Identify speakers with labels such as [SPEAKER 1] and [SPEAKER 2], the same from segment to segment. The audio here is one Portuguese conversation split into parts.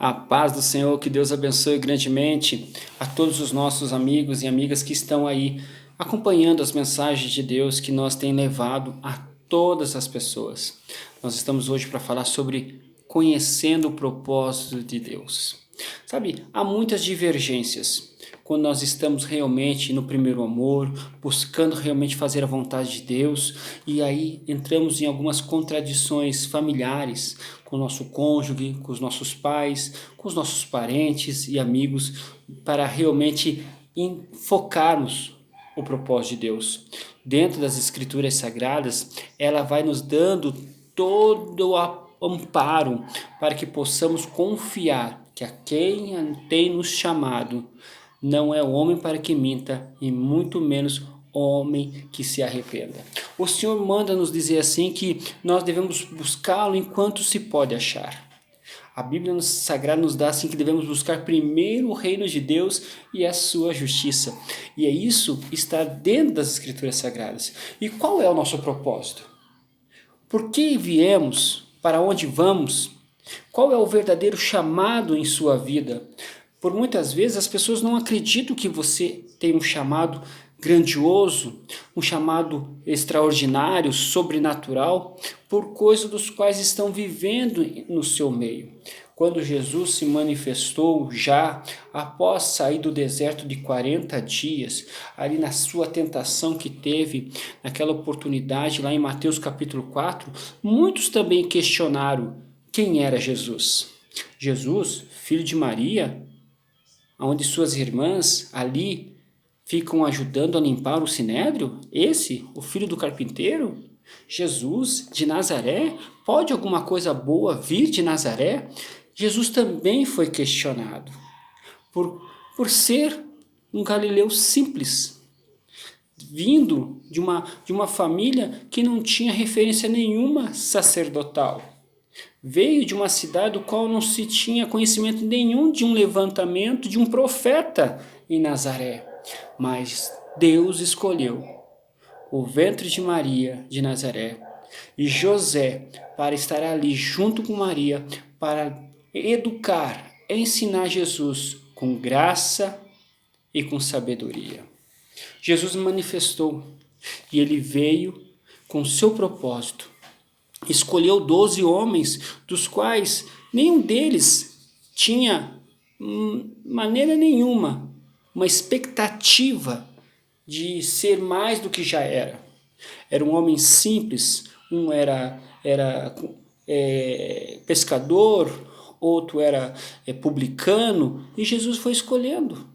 [SPEAKER 1] A paz do Senhor, que Deus abençoe grandemente a todos os nossos amigos e amigas que estão aí acompanhando as mensagens de Deus que nós tem levado a todas as pessoas. Nós estamos hoje para falar sobre conhecendo o propósito de Deus. Sabe, há muitas divergências quando nós estamos realmente no primeiro amor, buscando realmente fazer a vontade de Deus, e aí entramos em algumas contradições familiares com o nosso cônjuge, com os nossos pais, com os nossos parentes e amigos, para realmente focarmos o propósito de Deus. Dentro das Escrituras Sagradas, ela vai nos dando todo o amparo para que possamos confiar que a quem tem nos chamado não é homem para que minta, e muito menos homem que se arrependa. O Senhor manda nos dizer assim que nós devemos buscá-lo enquanto se pode achar. A Bíblia Sagrada nos dá assim que devemos buscar primeiro o reino de Deus e a sua justiça. E isso está dentro das Escrituras Sagradas. E qual é o nosso propósito? Por que viemos? Para onde vamos? Qual é o verdadeiro chamado em sua vida? Por muitas vezes as pessoas não acreditam que você tem um chamado grandioso, um chamado extraordinário, sobrenatural, por coisas dos quais estão vivendo no seu meio. Quando Jesus se manifestou já após sair do deserto de 40 dias, ali na sua tentação que teve, naquela oportunidade lá em Mateus capítulo 4, muitos também questionaram quem era Jesus. Jesus, filho de Maria, onde suas irmãs ali ficam ajudando a limpar o sinédrio? Esse, o filho do carpinteiro? Jesus de Nazaré? Pode alguma coisa boa vir de Nazaré? Jesus também foi questionado por ser um galileu simples, vindo de uma família que não tinha referência nenhuma sacerdotal. Veio de uma cidade do qual não se tinha conhecimento nenhum de um levantamento de um profeta em Nazaré. Mas Deus escolheu o ventre de Maria de Nazaré e José para estar ali junto com Maria, para educar, ensinar Jesus com graça e com sabedoria. Jesus manifestou e ele veio com seu propósito. Escolheu 12 homens, dos quais nenhum deles tinha maneira nenhuma uma expectativa de ser mais do que já era. Era um homem simples, um era pescador, outro era publicano, e Jesus foi escolhendo.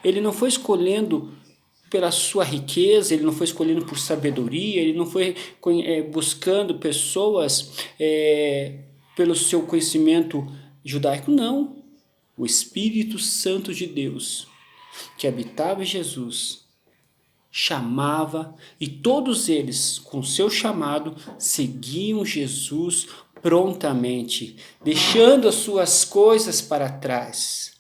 [SPEAKER 1] Ele não foi escolhendo pela sua riqueza, ele não foi escolhendo por sabedoria, ele não foi buscando pessoas pelo seu conhecimento judaico, não. O Espírito Santo de Deus, que habitava em Jesus, chamava, e todos eles, com seu chamado, seguiam Jesus prontamente, deixando as suas coisas para trás.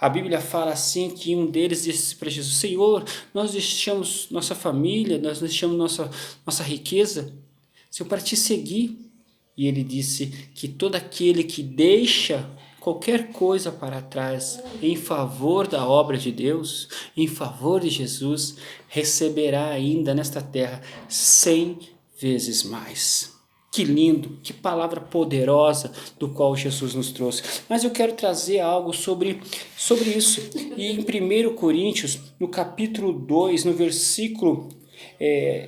[SPEAKER 1] A Bíblia fala assim que um deles disse para Jesus: Senhor, nós deixamos nossa família, nós deixamos nossa riqueza, Senhor, para te seguir. E ele disse que todo aquele que deixa qualquer coisa para trás em favor da obra de Deus, em favor de Jesus, receberá ainda nesta terra 100 vezes mais. Que lindo, que palavra poderosa do qual Jesus nos trouxe. Mas eu quero trazer algo sobre isso. E em 1 Coríntios, no capítulo 2, no versículo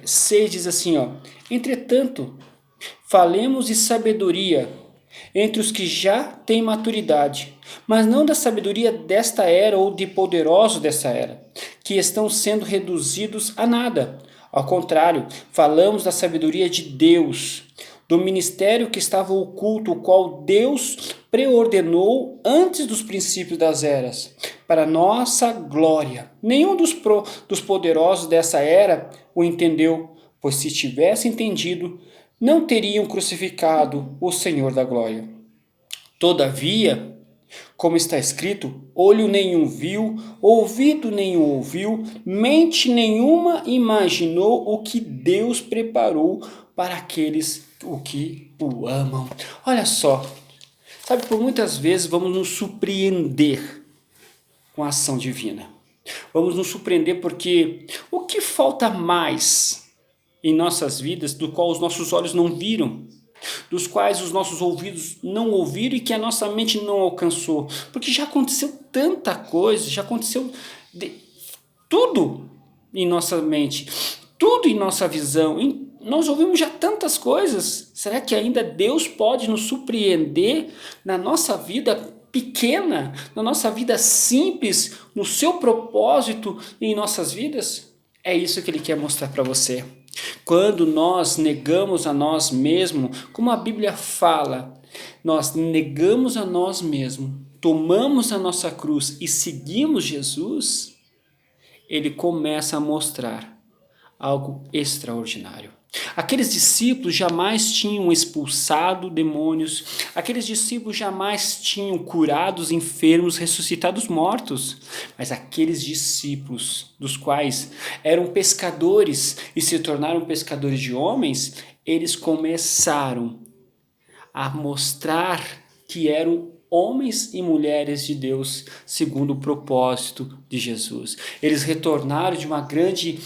[SPEAKER 1] 6, diz assim, entretanto, falemos de sabedoria entre os que já têm maturidade, mas não da sabedoria desta era ou de poderosos dessa era, que estão sendo reduzidos a nada. Ao contrário, falamos da sabedoria de Deus, do ministério que estava oculto, o qual Deus preordenou antes dos princípios das eras, para nossa glória. Nenhum dos poderosos dessa era o entendeu, pois se tivesse entendido, não teriam crucificado o Senhor da glória. Todavia, como está escrito, olho nenhum viu, ouvido nenhum ouviu, mente nenhuma imaginou o que Deus preparou para aqueles o que o amam. Olha só, Sabe, por muitas vezes vamos nos surpreender com a ação divina. Vamos nos surpreender porque o que falta mais em nossas vidas, do qual os nossos olhos não viram, dos quais os nossos ouvidos não ouviram e que a nossa mente não alcançou? Porque já aconteceu tanta coisa, já aconteceu tudo em nossa mente, tudo em nossa visão, nós ouvimos já tantas coisas. Será que ainda Deus pode nos surpreender na nossa vida pequena, na nossa vida simples, no seu propósito em nossas vidas? É isso que Ele quer mostrar para você. Quando nós negamos a nós mesmos, como a Bíblia fala, nós negamos a nós mesmos, tomamos a nossa cruz e seguimos Jesus, Ele começa a mostrar algo extraordinário. Aqueles discípulos jamais tinham expulsado demônios, aqueles discípulos jamais tinham curado os enfermos, ressuscitado os mortos, mas aqueles discípulos, dos quais eram pescadores e se tornaram pescadores de homens, eles começaram a mostrar que eram homens e mulheres de Deus, segundo o propósito de Jesus. Eles retornaram de uma grande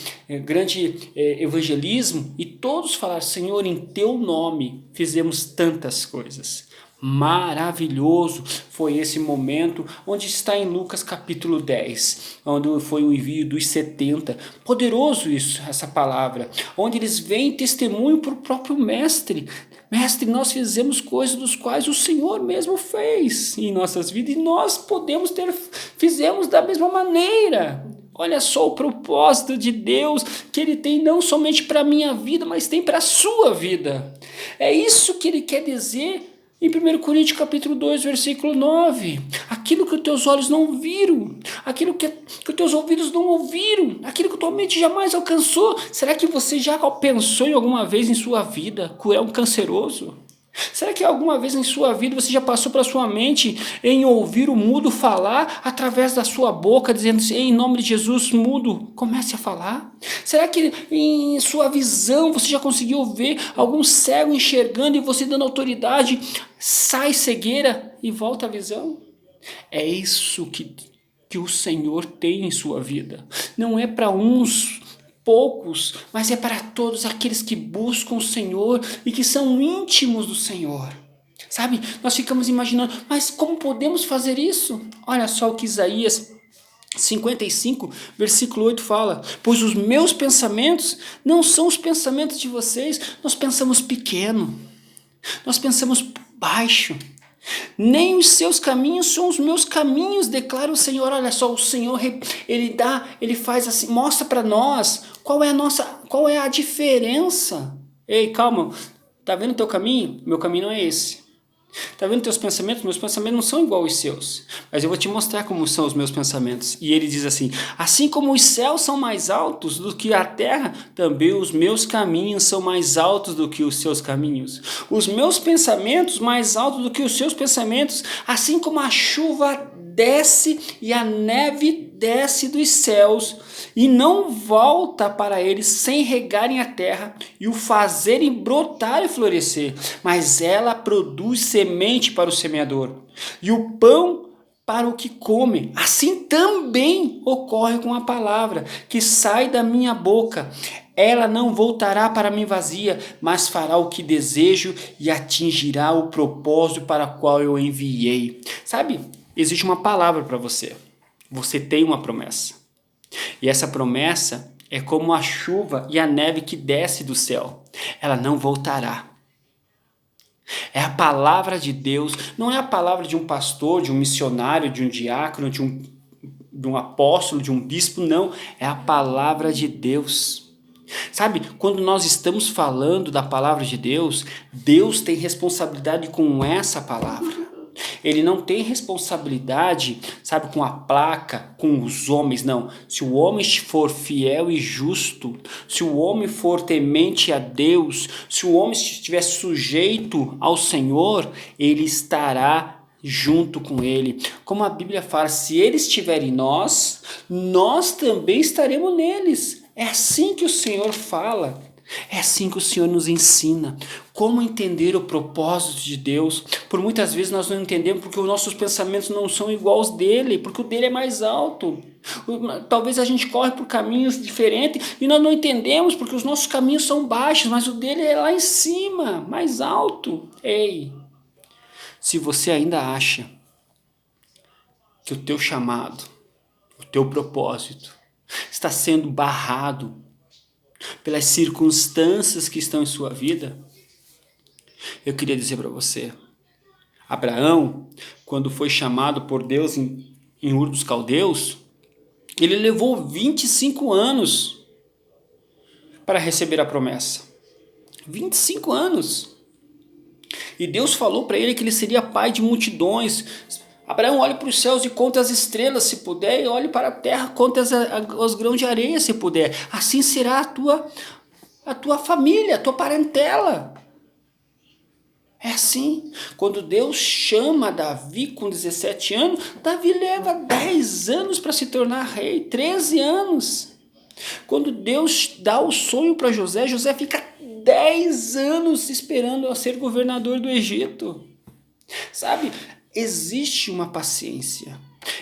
[SPEAKER 1] evangelismo e todos falaram: Senhor, em teu nome fizemos tantas coisas. Maravilhoso foi esse momento, onde está em Lucas capítulo 10, onde foi o envio dos 70. Poderoso isso, essa palavra, onde eles veem testemunho para o próprio mestre. Mestre, nós fizemos coisas dos quais o Senhor mesmo fez em nossas vidas, e nós fizemos da mesma maneira. Olha só o propósito de Deus que Ele tem não somente para a minha vida, mas tem para a sua vida. É isso que Ele quer dizer em 1 Coríntios capítulo 2, versículo 9. Aquilo que os teus olhos não viram, aquilo que os teus ouvidos não ouviram, aquilo que a tua mente jamais alcançou. Será que você já pensou em alguma vez em sua vida curar um canceroso? Será que alguma vez em sua vida você já passou para sua mente em ouvir o mudo falar através da sua boca, dizendo assim: em nome de Jesus, mudo, comece a falar? Será que em sua visão você já conseguiu ver algum cego enxergando e você dando autoridade, sai cegueira e volta a visão? É isso que o Senhor tem em sua vida. Não é para uns poucos, mas é para todos aqueles que buscam o Senhor e que são íntimos do Senhor. Sabe, nós ficamos imaginando, mas como podemos fazer isso? Olha só o que Isaías 55, versículo 8 fala: pois os meus pensamentos não são os pensamentos de vocês. Nós pensamos pequeno, nós pensamos baixo. Nem os seus caminhos são os meus caminhos, declara o Senhor. Olha só, o Senhor, ele faz assim, mostra para nós qual é a diferença. Ei, calma, tá vendo o teu caminho? Meu caminho não é esse. Tá vendo teus pensamentos? Meus pensamentos não são igual aos seus, mas eu vou te mostrar como são os meus pensamentos. E ele diz assim: assim como os céus são mais altos do que a terra, também os meus caminhos são mais altos do que os seus caminhos, os meus pensamentos mais altos do que os seus pensamentos. Assim como a chuva desce e a neve desce dos céus e não volta para eles sem regarem a terra e o fazerem brotar e florescer, mas ela produz semente para o semeador e o pão para o que come. Assim também ocorre com a palavra que sai da minha boca. Ela não voltará para mim vazia, mas fará o que desejo e atingirá o propósito para o qual eu enviei. Sabe, existe uma palavra para você. Você tem uma promessa. E essa promessa é como a chuva e a neve que desce do céu. Ela não voltará. É a palavra de Deus, não é a palavra de um pastor, de um missionário, de um diácono, de um apóstolo, de um bispo, não. É a palavra de Deus. Sabe, quando nós estamos falando da palavra de Deus, Deus tem responsabilidade com essa palavra. Ele não tem responsabilidade, sabe, com a placa, com os homens, não. Se o homem for fiel e justo, se o homem for temente a Deus, se o homem estiver sujeito ao Senhor, ele estará junto com ele. Como a Bíblia fala, se ele estiver em nós, nós também estaremos neles. É assim que o Senhor fala. É assim que o Senhor nos ensina como entender o propósito de Deus. Por muitas vezes nós não entendemos porque os nossos pensamentos não são iguais aos dele, porque o dele é mais alto. Talvez a gente corre por caminhos diferentes e nós não entendemos porque os nossos caminhos são baixos, mas o dele é lá em cima, mais alto. Ei, se você ainda acha que o teu chamado, o teu propósito está sendo barrado pelas circunstâncias que estão em sua vida, eu queria dizer para você, Abraão, quando foi chamado por Deus em Ur dos Caldeus, ele levou 25 anos para receber a promessa. 25 anos. E Deus falou para ele que ele seria pai de multidões. Abraão, olhe para os céus e conte as estrelas, se puder, e olhe para a terra, conte os grãos de areia, se puder. Assim será a tua família, a tua parentela. É assim. Quando Deus chama Davi com 17 anos, Davi leva 10 anos para se tornar rei, 13 anos. Quando Deus dá o sonho para José, José fica 10 anos esperando a ser governador do Egito. Sabe? Existe uma paciência,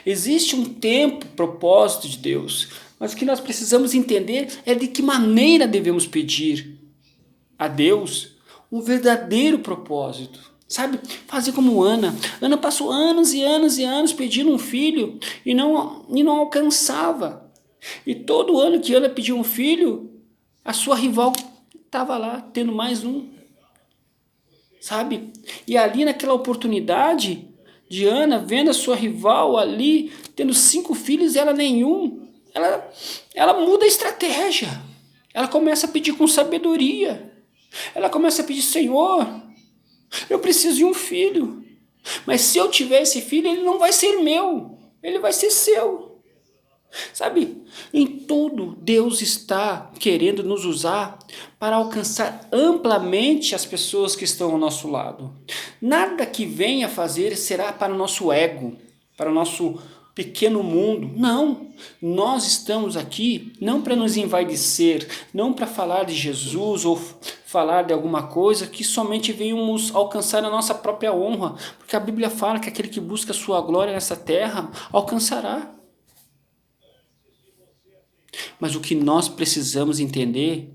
[SPEAKER 1] existe um tempo, propósito de Deus, mas o que nós precisamos entender é de que maneira devemos pedir a Deus um verdadeiro propósito. Sabe, fazer como Ana. Ana passou anos e anos e anos pedindo um filho e não alcançava. E todo ano que Ana pediu um filho, a sua rival estava lá tendo mais um. Sabe? E ali naquela oportunidade de Ana, vendo a sua rival ali, tendo 5 filhos e ela nenhum, ela muda a estratégia. Ela começa a pedir com sabedoria. Ela começa a pedir, Senhor, eu preciso de um filho. Mas se eu tiver esse filho, ele não vai ser meu, ele vai ser seu. Sabe, em tudo Deus está querendo nos usar para alcançar amplamente as pessoas que estão ao nosso lado. Nada que venha fazer será para o nosso ego, para o nosso pequeno mundo. Não, nós estamos aqui não para nos envaidecer, não para falar de Jesus ou falar de alguma coisa que somente venhamos alcançar a nossa própria honra, porque a Bíblia fala que aquele que busca a sua glória nessa terra alcançará. Mas o que nós precisamos entender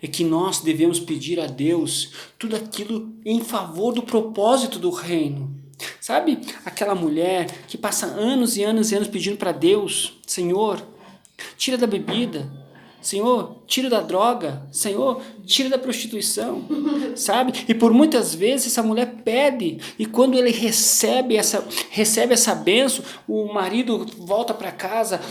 [SPEAKER 1] é que nós devemos pedir a Deus tudo aquilo em favor do propósito do reino. Sabe aquela mulher que passa anos e anos e anos pedindo para Deus, Senhor, tira da bebida, Senhor, tira da droga, Senhor, tira da prostituição, sabe? E por muitas vezes essa mulher pede, e quando ele recebe essa bênção, o marido volta para casa,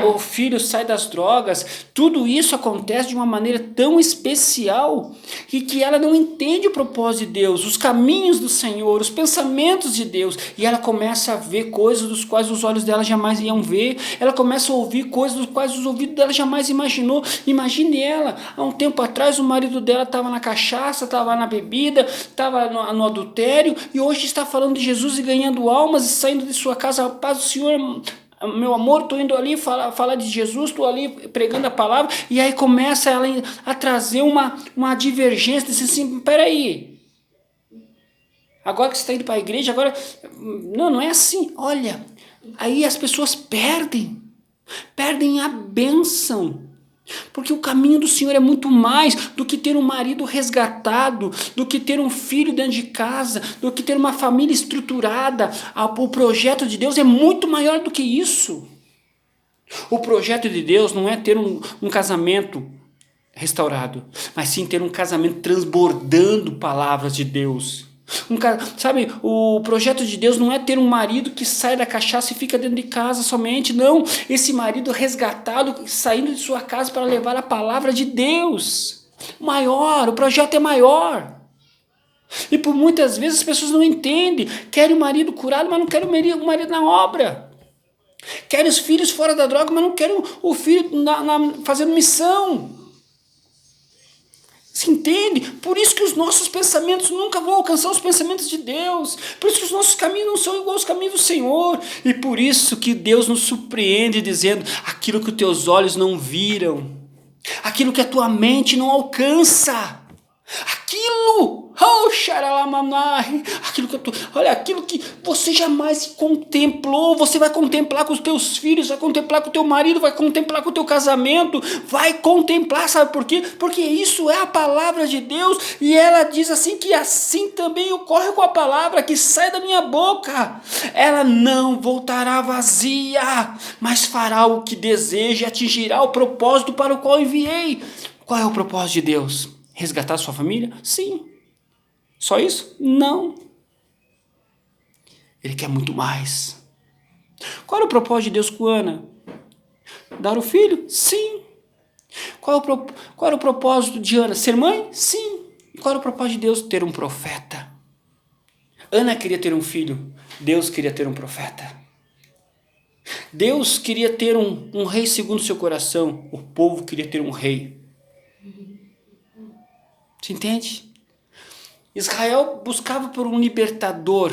[SPEAKER 1] o filho sai das drogas, tudo isso acontece de uma maneira tão especial, e que ela não entende o propósito de Deus, os caminhos do Senhor, os pensamentos de Deus, e ela começa a ver coisas dos quais os olhos dela jamais iam ver, ela começa a ouvir coisas dos quais os ouvidos dela jamais imaginou. Imagine ela, há um tempo atrás o marido dela estava na cachaça, estava na bebida, estava no adultério, e hoje está falando de Jesus e ganhando almas e saindo de sua casa, paz do Senhor, meu amor, estou indo ali falar de Jesus, estou ali pregando a palavra, e aí começa ela a trazer uma divergência, diz assim, peraí, agora que você está indo para a igreja, agora, não é assim, olha, aí as pessoas perdem a bênção. Porque o caminho do Senhor é muito mais do que ter um marido resgatado, do que ter um filho dentro de casa, do que ter uma família estruturada. O projeto de Deus é muito maior do que isso. O projeto de Deus não é ter um casamento restaurado, mas sim ter um casamento transbordando palavras de Deus. Sabe, o projeto de Deus não é ter um marido que sai da cachaça e fica dentro de casa somente, não. Esse marido resgatado, saindo de sua casa para levar a palavra de Deus. Maior, o projeto é maior. E por muitas vezes as pessoas não entendem. Querem o marido curado, mas não querem o marido na obra. Querem os filhos fora da droga, mas não querem o filho fazendo missão. Se entende? Por isso que os nossos pensamentos nunca vão alcançar os pensamentos de Deus. Por isso que os nossos caminhos não são iguais aos caminhos do Senhor. E por isso que Deus nos surpreende dizendo, aquilo que os teus olhos não viram, aquilo que a tua mente não alcança, aquilo que você jamais contemplou, você vai contemplar com os teus filhos, vai contemplar com o teu marido, vai contemplar com o teu casamento, vai contemplar, sabe por quê? Porque isso é a palavra de Deus, e ela diz assim, que assim também ocorre com a palavra que sai da minha boca, ela não voltará vazia, mas fará o que deseja e atingirá o propósito para o qual enviei. Qual é o propósito de Deus? Resgatar sua família? Sim. Só isso? Não. Ele quer muito mais. Qual era o propósito de Deus com Ana? Dar o filho? Sim. Qual era o propósito de Ana? Ser mãe? Sim. E qual era o propósito de Deus? Ter um profeta. Ana queria ter um filho. Deus queria ter um profeta. Deus queria ter um rei segundo o seu coração. O povo queria ter um rei. Você entende? Israel buscava por um libertador.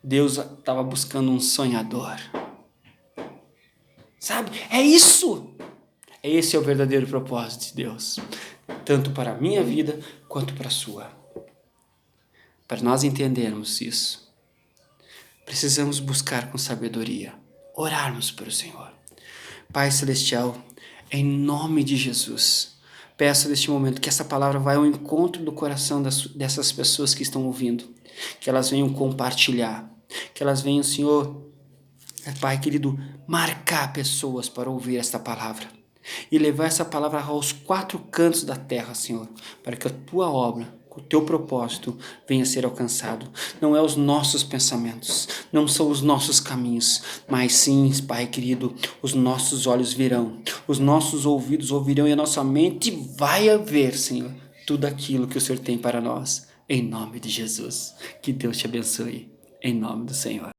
[SPEAKER 1] Deus estava buscando um sonhador. Sabe? É isso. Esse é o verdadeiro propósito de Deus. Tanto para a minha vida, quanto para a sua. Para nós entendermos isso, precisamos buscar com sabedoria. Orarmos para o Senhor. Pai Celestial, em nome de Jesus, peço neste momento que essa palavra vá ao encontro do coração dessas pessoas que estão ouvindo. Que elas venham compartilhar. Que elas venham, Senhor, Pai querido, marcar pessoas para ouvir esta palavra. E levar essa palavra aos 4 cantos da terra, Senhor. Para que a tua obra, o teu propósito venha a ser alcançado. Não é os nossos pensamentos, não são os nossos caminhos, mas sim, Pai querido, os nossos olhos virão, os nossos ouvidos ouvirão e a nossa mente vai ver, Senhor, tudo aquilo que o Senhor tem para nós. Em nome de Jesus. Que Deus te abençoe. Em nome do Senhor.